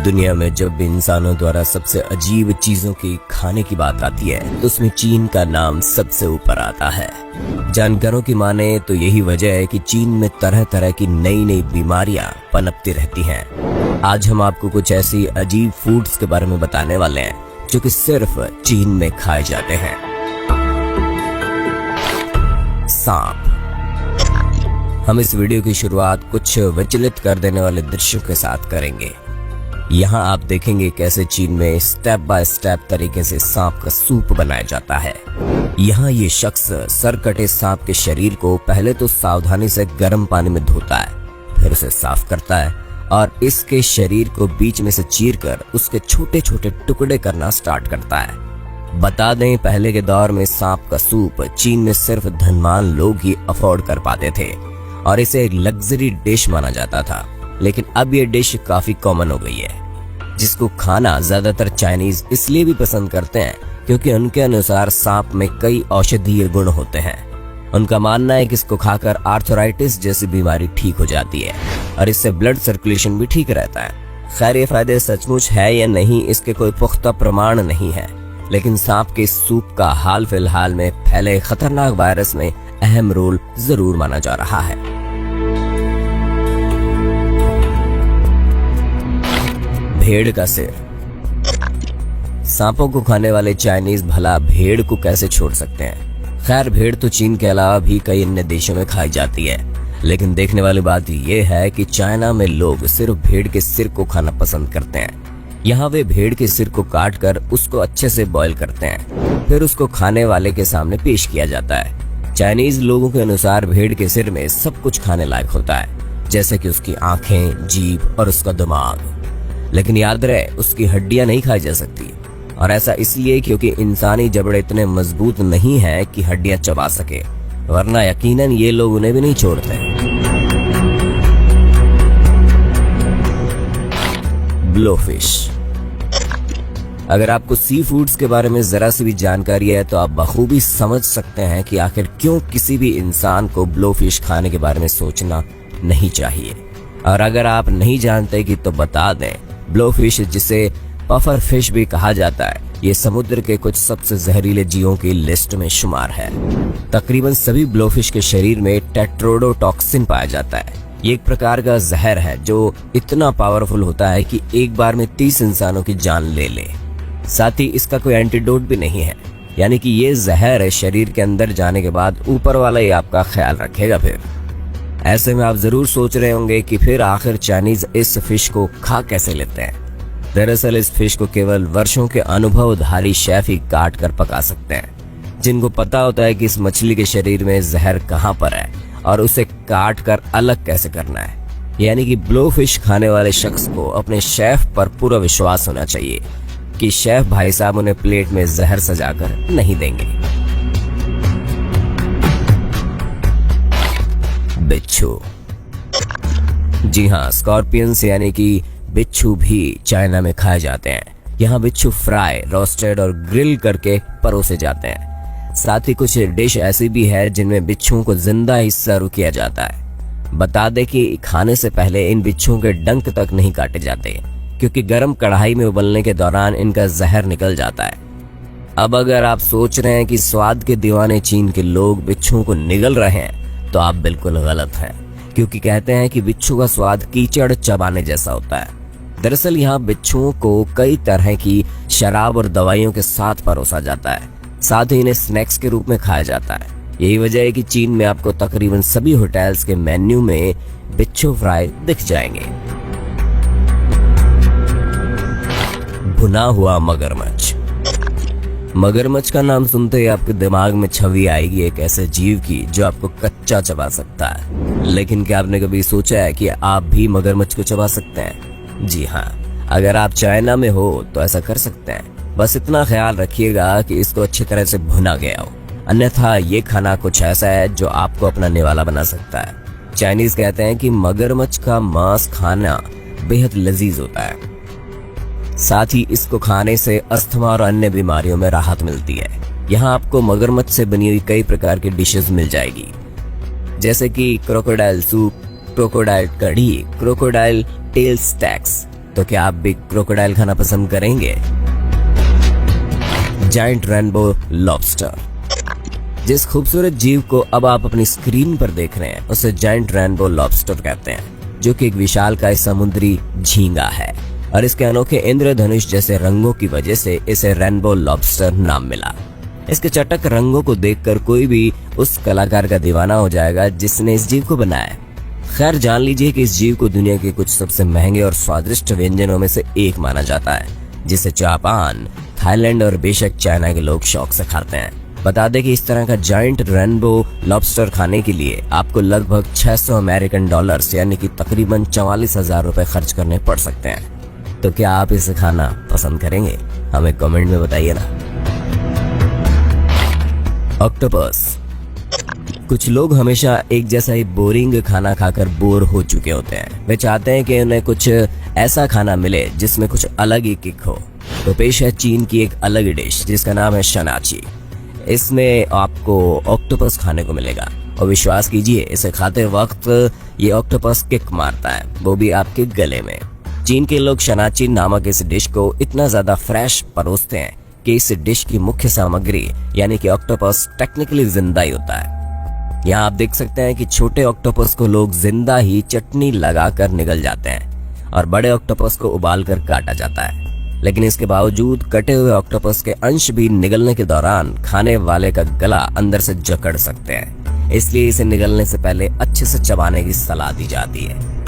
दुनिया में जब भी इंसानों द्वारा सबसे अजीब चीजों की खाने की बात आती है तो उसमें चीन का नाम सबसे ऊपर आता है। जानकारों की माने तो यही वजह है कि चीन में तरह तरह की नई नई बीमारियां पनपती रहती हैं। आज हम आपको कुछ ऐसी अजीब फूड्स के बारे में बताने वाले हैं जो कि सिर्फ चीन में खाए जाते हैं। सांप। हम इस वीडियो की शुरुआत कुछ विचलित कर देने वाले दृश्यों के साथ करेंगे। यहाँ आप देखेंगे कैसे चीन में स्टेप बाय स्टेप तरीके से सांप का सूप बनाया जाता है। यहाँ ये शख्स सरकटे सांप के शरीर को पहले तो सावधानी से गर्म पानी में धोता है, फिर उसे साफ करता है और इसके शरीर को बीच में से चीरकर उसके छोटे छोटे टुकड़े करना स्टार्ट करता है। बता दें, पहले के दौर में सांप का सूप चीन में सिर्फ धनवान लोग ही अफोर्ड कर पाते थे और इसे एक लग्जरी डिश माना जाता था। लेकिन अब ये डिश काफी कॉमन हो गई है, जिसको खाना ज्यादातर चाइनीज इसलिए भी पसंद करते हैं क्योंकि उनके अनुसार सांप में कई औषधीय गुण होते हैं। उनका मानना है कि इसको खाकर आर्थराइटिस जैसी बीमारी ठीक हो जाती है और इससे ब्लड सर्कुलेशन भी ठीक रहता है। खैर, ये फायदे सचमुच है या नहीं इसके कोई पुख्ता प्रमाण नहीं है, लेकिन सांप के सूप का हाल फिलहाल में फैले खतरनाक वायरस में अहम रोल जरूर माना जा रहा है। भेड़ का सिर। सांपों को खाने वाले चाइनीज भला भेड़ को कैसे छोड़ सकते हैं। खैर, भेड़ तो चीन के अलावा भी कई अन्य देशों में खाई जाती है, लेकिन देखने वाली बात यह है कि चाइना में लोग सिर्फ भेड़ के सिर को खाना पसंद करते हैं। यहाँ वे भेड़ के सिर को काट कर उसको अच्छे से बॉईल करते हैं, फिर उसको खाने वाले के सामने पेश किया जाता है। चाइनीज लोगों के अनुसार भेड़ के सिर में सब कुछ खाने लायक होता है, जैसे कि उसकी आंखें, जीभ और उसका दिमाग। लेकिन याद रहे, उसकी हड्डियां नहीं खाई जा सकती, और ऐसा इसलिए क्योंकि इंसानी जबड़े इतने मजबूत नहीं हैं कि हड्डियां चबा सके, वरना यकीनन ये लोग उन्हें भी नहीं छोड़ते। ब्लोफिश। अगर आपको सी फूड्स के बारे में जरा सी भी जानकारी है तो आप बखूबी समझ सकते हैं कि आखिर क्यों किसी भी इंसान को ब्लोफिश खाने के बारे में सोचना नहीं चाहिए। और अगर आप नहीं जानते कि तो बता दें, ब्लोफिश, जिसे पफर फिश भी कहा जाता है, ये समुद्र के कुछ सबसे जहरीले जीवों की लिस्ट में शुमार है। तकरीबन सभी ब्लोफिश के शरीर में टेट्रोडोटॉक्सिन पाया जाता है। ये एक प्रकार का जहर है जो इतना पावरफुल होता है कि एक बार में 30 इंसानों की जान ले ले। साथ ही इसका कोई एंटीडोट भी नहीं है, यानी कि ये जहर शरीर के अंदर जाने के बाद ऊपर वाला ही आपका ख्याल रखेगा। फिर ऐसे में आप जरूर सोच रहे होंगे कि फिर आखिर चाइनीज इस फिश को खा कैसे लेते हैं। दरअसल इस फिश को केवल वर्षों के अनुभवधारी शेफ ही काट कर पका सकते हैं, जिनको पता होता है कि इस मछली के शरीर में जहर कहां पर है और उसे काट कर अलग कैसे करना है। यानी कि ब्लोफिश खाने वाले शख्स को अपने शेफ पर पूरा विश्वास होना चाहिए कि शेफ भाई साहब उन्हें प्लेट में जहर सजाकर नहीं देंगे। बिच्छू। जी हाँ, स्कॉर्पियंस यानी कि बिच्छू भी चाइना में खाए जाते हैं। यहाँ बिच्छू फ्राई, रोस्टेड और ग्रिल करके परोसे जाते हैं। साथ ही कुछ डिश ऐसी भी है जिनमें बिच्छुओं को जिंदा ही सर्व किया जाता है। बता दें कि खाने से पहले इन बिच्छुओं के डंक तक नहीं काटे जाते, क्योंकि गर्म कढ़ाई में उबलने के दौरान इनका जहर निकल जाता है। अब अगर आप सोच रहे हैं कि स्वाद के दीवाने चीन के लोग बिच्छुओं को निगल रहे हैं, तो आप बिल्कुल गलत हैं, क्योंकि कहते हैं कि बिच्छू का स्वाद कीचड़ चबाने जैसा होता है। दरअसल यहाँ बिच्छुओं को कई तरह की शराब और दवाइयों के साथ परोसा जाता है, साथ ही इन्हें स्नैक्स के रूप में खाया जाता है। यही वजह है कि चीन में आपको तकरीबन सभी होटल्स के मेन्यू में बिच्छू फ्राई दिख जाएंगे। भुना हुआ मगरमच्छ। मगरमच्छ का नाम सुनते ही आपके दिमाग में छवि आएगी एक ऐसे जीव की जो आपको कच्चा चबा सकता है। लेकिन क्या आपने कभी सोचा है कि आप भी मगरमच्छ को चबा सकते हैं? जी हाँ, अगर आप चाइना में हो तो ऐसा कर सकते हैं। बस इतना ख्याल रखिएगा कि इसको अच्छी तरह से भुना गया हो, अन्यथा ये खाना कुछ ऐसा है जो आपको अपना निवाला बना सकता है। चाइनीज कहते हैं कि मगरमच्छ का मांस खाना बेहद लजीज होता है। साथ ही इसको खाने से अस्थमा और अन्य बीमारियों में राहत मिलती है। यहाँ आपको मगरमच्छ से बनी हुई कई प्रकार की डिशेस मिल जाएगी, जैसे कि क्रोकोडाइल सूप, क्रोकोडाइल कढ़ी, क्रोकोडाइल टेल स्टैक्स। तो क्या आप भी क्रोकोडाइल खाना पसंद करेंगे? Giant rainbow lobster. जिस खूबसूरत जीव को अब आप अपनी स्क्रीन पर देख रहे हैं उसे जायंट रेनबो लॉबस्टर कहते हैं, जो कि एक विशालकाय समुद्री झींगा है और इसके अनोखे इंद्रधनुष जैसे रंगों की वजह से इसे रेनबो लॉबस्टर नाम मिला। इसके चटक रंगों को देखकर कोई भी उस कलाकार का दीवाना हो जाएगा जिसने इस जीव को बनाया। खैर, जान लीजिए कि इस जीव को दुनिया के कुछ सबसे महंगे और स्वादिष्ट व्यंजनों में से एक माना जाता है, जिसे जापान, थाईलैंड और बेशक चाइना के लोग शौक से खाते हैं। बता दें कि इस तरह का जायंट रेनबो लॉबस्टर खाने के लिए आपको लगभग 600 अमेरिकन डॉलर्स यानी कि तकरीबन 44,000 रुपए खर्च करने पड़ सकते हैं। तो क्या आप इसे खाना पसंद करेंगे? हमें कमेंट में बताइए ना। ऑक्टोपस। कुछ लोग हमेशा एक जैसा ही बोरिंग खाना खाकर बोर हो चुके होते हैं। वे चाहते हैं कि उन्हें कुछ ऐसा खाना मिले जिसमें कुछ अलग ही किक हो। तो पेश है चीन की एक अलग डिश जिसका नाम है शनाची। इसमें आपको ऑक्टोपस खाने को मिलेगा और विश्वास कीजिए, इसे खाते वक्त ये ऑक्टोपस किक मारता है, वो भी आपके गले में। चीन के लोग शनाची नामक इस डिश को इतना ज्यादा फ्रेश परोसते हैं कि इस डिश की मुख्य सामग्री यानी कि ऑक्टोपस टेक्निकली जिंदा ही होता है। यहाँ आप देख सकते हैं कि छोटे ऑक्टोपस को लोग जिंदा ही चटनी लगाकर निगल जाते हैं और बड़े ऑक्टोपस को उबालकर काटा जाता है। लेकिन इसके बावजूद कटे हुए ऑक्टोपस के अंश भी निगलने के दौरान खाने वाले का गला अंदर से जकड़ सकते हैं, इसलिए इसे निगलने से पहले अच्छे से चबाने की सलाह दी जाती है।